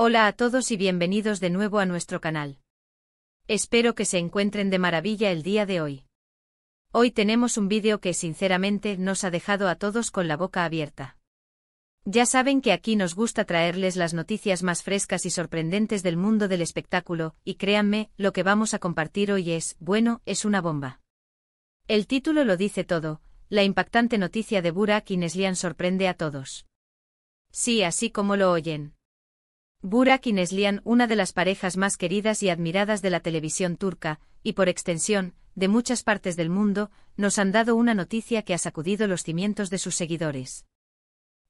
Hola a todos y bienvenidos de nuevo a nuestro canal. Espero que se encuentren de maravilla el día de hoy. Hoy tenemos un vídeo que sinceramente nos ha dejado a todos con la boca abierta. Ya saben que aquí nos gusta traerles las noticias más frescas y sorprendentes del mundo del espectáculo, y créanme, lo que vamos a compartir hoy es una bomba. El título lo dice todo, la impactante noticia de Burak y Neslihan sorprende a todos. Sí, así como lo oyen. Burak y Neslihan, una de las parejas más queridas y admiradas de la televisión turca, y por extensión, de muchas partes del mundo, nos han dado una noticia que ha sacudido los cimientos de sus seguidores.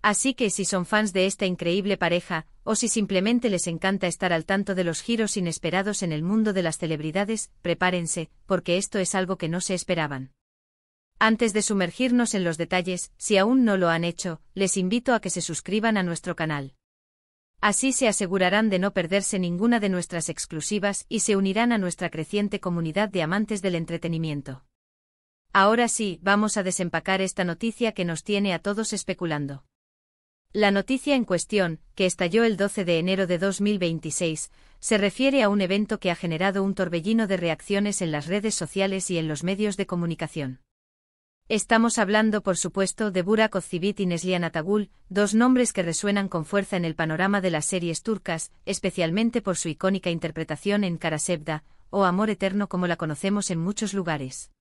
Así que si son fans de esta increíble pareja, o si simplemente les encanta estar al tanto de los giros inesperados en el mundo de las celebridades, prepárense, porque esto es algo que no se esperaban. Antes de sumergirnos en los detalles, si aún no lo han hecho, les invito a que se suscriban a nuestro canal. Así se asegurarán de no perderse ninguna de nuestras exclusivas y se unirán a nuestra creciente comunidad de amantes del entretenimiento. Ahora sí, vamos a desempacar esta noticia que nos tiene a todos especulando. La noticia en cuestión, que estalló el 12 de enero de 2026, se refiere a un evento que ha generado un torbellino de reacciones en las redes sociales y en los medios de comunicación. Estamos hablando, por supuesto, de Burak Özçivit y Neslihan Atagül, dos nombres que resuenan con fuerza en el panorama de las series turcas, especialmente por su icónica interpretación en Kara Sevda, o Amor Eterno como la conocemos en muchos lugares.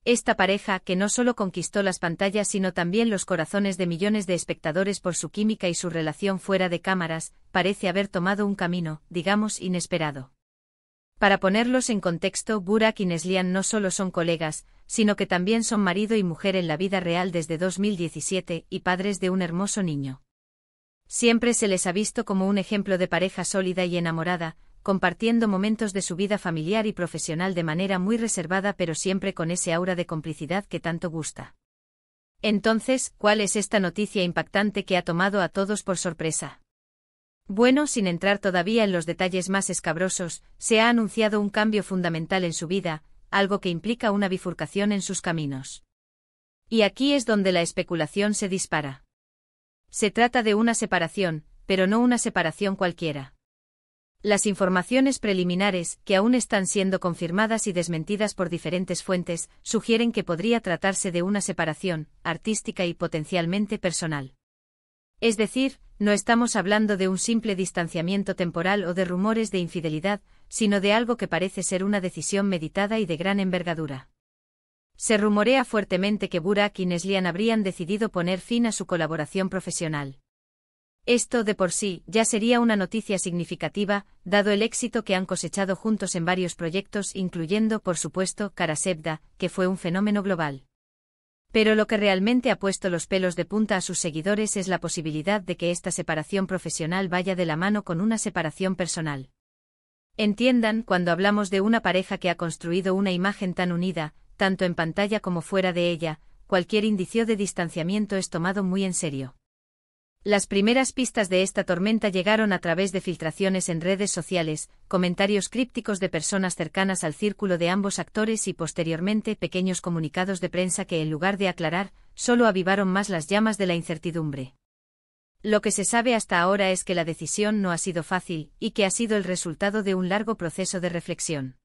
Esta pareja, que no solo conquistó las pantallas sino también los corazones de millones de espectadores por su química y su relación fuera de cámaras, parece haber tomado un camino, digamos, inesperado. Para ponerlos en contexto, Burak y Neslihan no solo son colegas, sino que también son marido y mujer en la vida real desde 2017 y padres de un hermoso niño. Siempre se les ha visto como un ejemplo de pareja sólida y enamorada, compartiendo momentos de su vida familiar y profesional de manera muy reservada pero siempre con ese aura de complicidad que tanto gusta. Entonces, ¿cuál es esta noticia impactante que ha tomado a todos por sorpresa? Bueno, sin entrar todavía en los detalles más escabrosos, se ha anunciado un cambio fundamental en su vida, algo que implica una bifurcación en sus caminos. Y aquí es donde la especulación se dispara. Se trata de una separación, pero no una separación cualquiera. Las informaciones preliminares, que aún están siendo confirmadas y desmentidas por diferentes fuentes, sugieren que podría tratarse de una separación artística y potencialmente personal. Es decir, no estamos hablando de un simple distanciamiento temporal o de rumores de infidelidad, sino de algo que parece ser una decisión meditada y de gran envergadura. Se rumorea fuertemente que Burak y Neslihan habrían decidido poner fin a su colaboración profesional. Esto de por sí ya sería una noticia significativa, dado el éxito que han cosechado juntos en varios proyectos, incluyendo, por supuesto, Kara Sevda, que fue un fenómeno global. Pero lo que realmente ha puesto los pelos de punta a sus seguidores es la posibilidad de que esta separación profesional vaya de la mano con una separación personal. Entiendan, cuando hablamos de una pareja que ha construido una imagen tan unida, tanto en pantalla como fuera de ella, cualquier indicio de distanciamiento es tomado muy en serio. Las primeras pistas de esta tormenta llegaron a través de filtraciones en redes sociales, comentarios crípticos de personas cercanas al círculo de ambos actores y posteriormente pequeños comunicados de prensa que en lugar de aclarar, solo avivaron más las llamas de la incertidumbre. Lo que se sabe hasta ahora es que la decisión no ha sido fácil y que ha sido el resultado de un largo proceso de reflexión.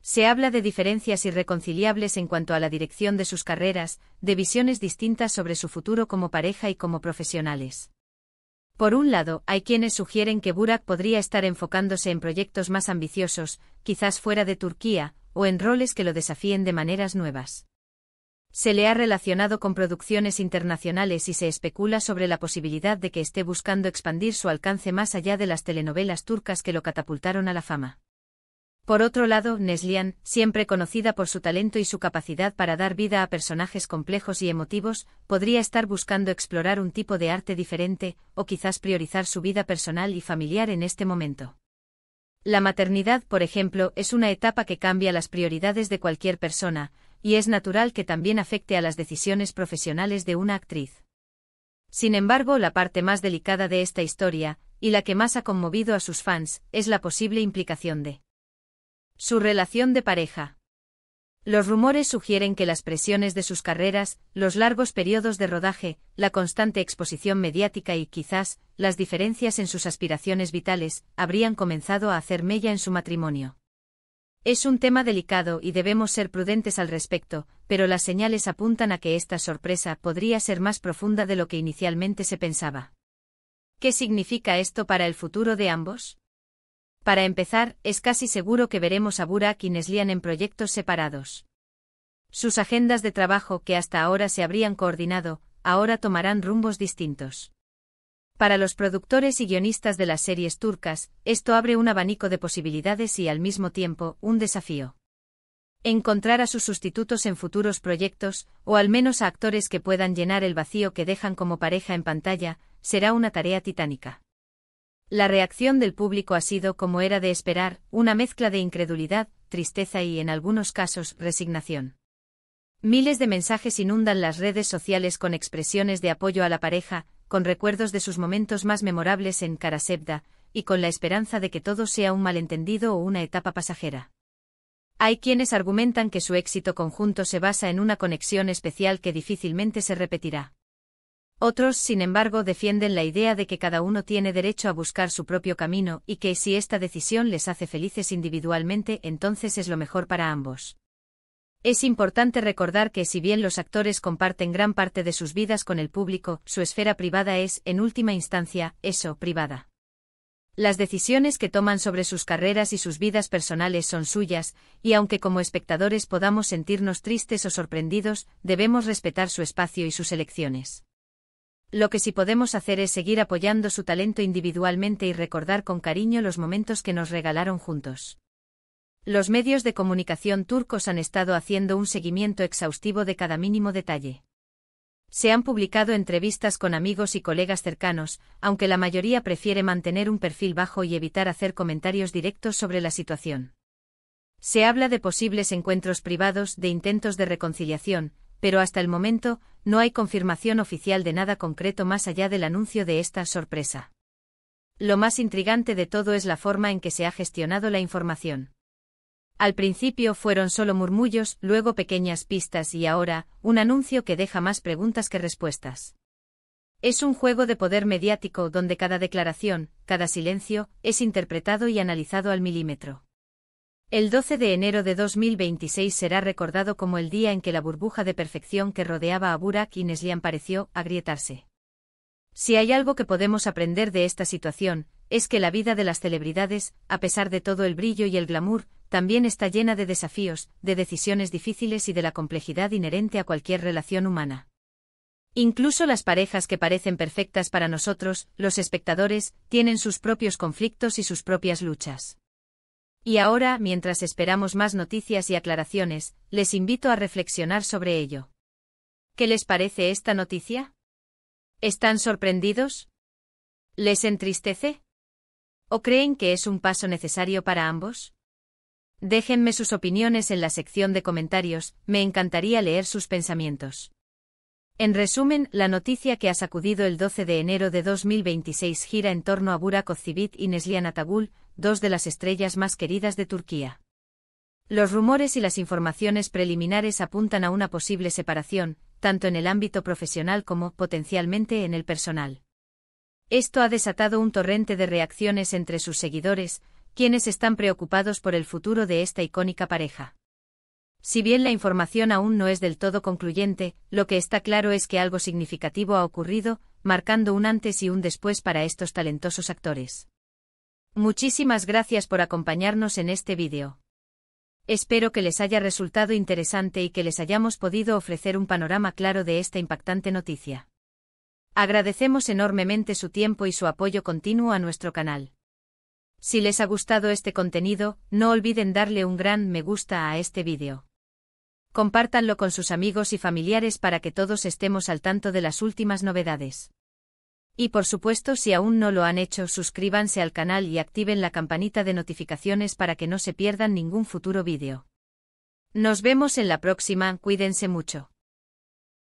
Se habla de diferencias irreconciliables en cuanto a la dirección de sus carreras, de visiones distintas sobre su futuro como pareja y como profesionales. Por un lado, hay quienes sugieren que Burak podría estar enfocándose en proyectos más ambiciosos, quizás fuera de Turquía, o en roles que lo desafíen de maneras nuevas. Se le ha relacionado con producciones internacionales y se especula sobre la posibilidad de que esté buscando expandir su alcance más allá de las telenovelas turcas que lo catapultaron a la fama. Por otro lado, Neslihan, siempre conocida por su talento y su capacidad para dar vida a personajes complejos y emotivos, podría estar buscando explorar un tipo de arte diferente, o quizás priorizar su vida personal y familiar en este momento. La maternidad, por ejemplo, es una etapa que cambia las prioridades de cualquier persona, y es natural que también afecte a las decisiones profesionales de una actriz. Sin embargo, la parte más delicada de esta historia, y la que más ha conmovido a sus fans, es la posible implicación de su relación de pareja. Los rumores sugieren que las presiones de sus carreras, los largos periodos de rodaje, la constante exposición mediática y, quizás, las diferencias en sus aspiraciones vitales, habrían comenzado a hacer mella en su matrimonio. Es un tema delicado y debemos ser prudentes al respecto, pero las señales apuntan a que esta sorpresa podría ser más profunda de lo que inicialmente se pensaba. ¿Qué significa esto para el futuro de ambos? Para empezar, es casi seguro que veremos a Burak y Neslihan en proyectos separados. Sus agendas de trabajo, que hasta ahora se habrían coordinado, ahora tomarán rumbos distintos. Para los productores y guionistas de las series turcas, esto abre un abanico de posibilidades y, al mismo tiempo, un desafío. Encontrar a sus sustitutos en futuros proyectos, o al menos a actores que puedan llenar el vacío que dejan como pareja en pantalla, será una tarea titánica. La reacción del público ha sido, como era de esperar, una mezcla de incredulidad, tristeza y, en algunos casos, resignación. Miles de mensajes inundan las redes sociales con expresiones de apoyo a la pareja, con recuerdos de sus momentos más memorables en Karasevda, y con la esperanza de que todo sea un malentendido o una etapa pasajera. Hay quienes argumentan que su éxito conjunto se basa en una conexión especial que difícilmente se repetirá. Otros, sin embargo, defienden la idea de que cada uno tiene derecho a buscar su propio camino y que si esta decisión les hace felices individualmente, entonces es lo mejor para ambos. Es importante recordar que si bien los actores comparten gran parte de sus vidas con el público, su esfera privada es, en última instancia, eso, privada. Las decisiones que toman sobre sus carreras y sus vidas personales son suyas, y aunque como espectadores podamos sentirnos tristes o sorprendidos, debemos respetar su espacio y sus elecciones. Lo que sí podemos hacer es seguir apoyando su talento individualmente y recordar con cariño los momentos que nos regalaron juntos. Los medios de comunicación turcos han estado haciendo un seguimiento exhaustivo de cada mínimo detalle. Se han publicado entrevistas con amigos y colegas cercanos, aunque la mayoría prefiere mantener un perfil bajo y evitar hacer comentarios directos sobre la situación. Se habla de posibles encuentros privados, de intentos de reconciliación, pero hasta el momento, no hay confirmación oficial de nada concreto más allá del anuncio de esta sorpresa. Lo más intrigante de todo es la forma en que se ha gestionado la información. Al principio fueron solo murmullos, luego pequeñas pistas y ahora, un anuncio que deja más preguntas que respuestas. Es un juego de poder mediático donde cada declaración, cada silencio, es interpretado y analizado al milímetro. El 12 de enero de 2026 será recordado como el día en que la burbuja de perfección que rodeaba a Burak y Neslihan pareció agrietarse. Si hay algo que podemos aprender de esta situación, es que la vida de las celebridades, a pesar de todo el brillo y el glamour, también está llena de desafíos, de decisiones difíciles y de la complejidad inherente a cualquier relación humana. Incluso las parejas que parecen perfectas para nosotros, los espectadores, tienen sus propios conflictos y sus propias luchas. Y ahora, mientras esperamos más noticias y aclaraciones, les invito a reflexionar sobre ello. ¿Qué les parece esta noticia? ¿Están sorprendidos? ¿Les entristece? ¿O creen que es un paso necesario para ambos? Déjenme sus opiniones en la sección de comentarios, me encantaría leer sus pensamientos. En resumen, la noticia que ha sacudido el 12 de enero de 2026 gira en torno a Burak Özçivit y Neslihan Atagül, dos de las estrellas más queridas de Turquía. Los rumores y las informaciones preliminares apuntan a una posible separación, tanto en el ámbito profesional como, potencialmente, en el personal. Esto ha desatado un torrente de reacciones entre sus seguidores, quienes están preocupados por el futuro de esta icónica pareja. Si bien la información aún no es del todo concluyente, lo que está claro es que algo significativo ha ocurrido, marcando un antes y un después para estos talentosos actores. Muchísimas gracias por acompañarnos en este vídeo. Espero que les haya resultado interesante y que les hayamos podido ofrecer un panorama claro de esta impactante noticia. Agradecemos enormemente su tiempo y su apoyo continuo a nuestro canal. Si les ha gustado este contenido, no olviden darle un gran me gusta a este vídeo. Compártanlo con sus amigos y familiares para que todos estemos al tanto de las últimas novedades. Y por supuesto, si aún no lo han hecho, suscríbanse al canal y activen la campanita de notificaciones para que no se pierdan ningún futuro vídeo. Nos vemos en la próxima, cuídense mucho.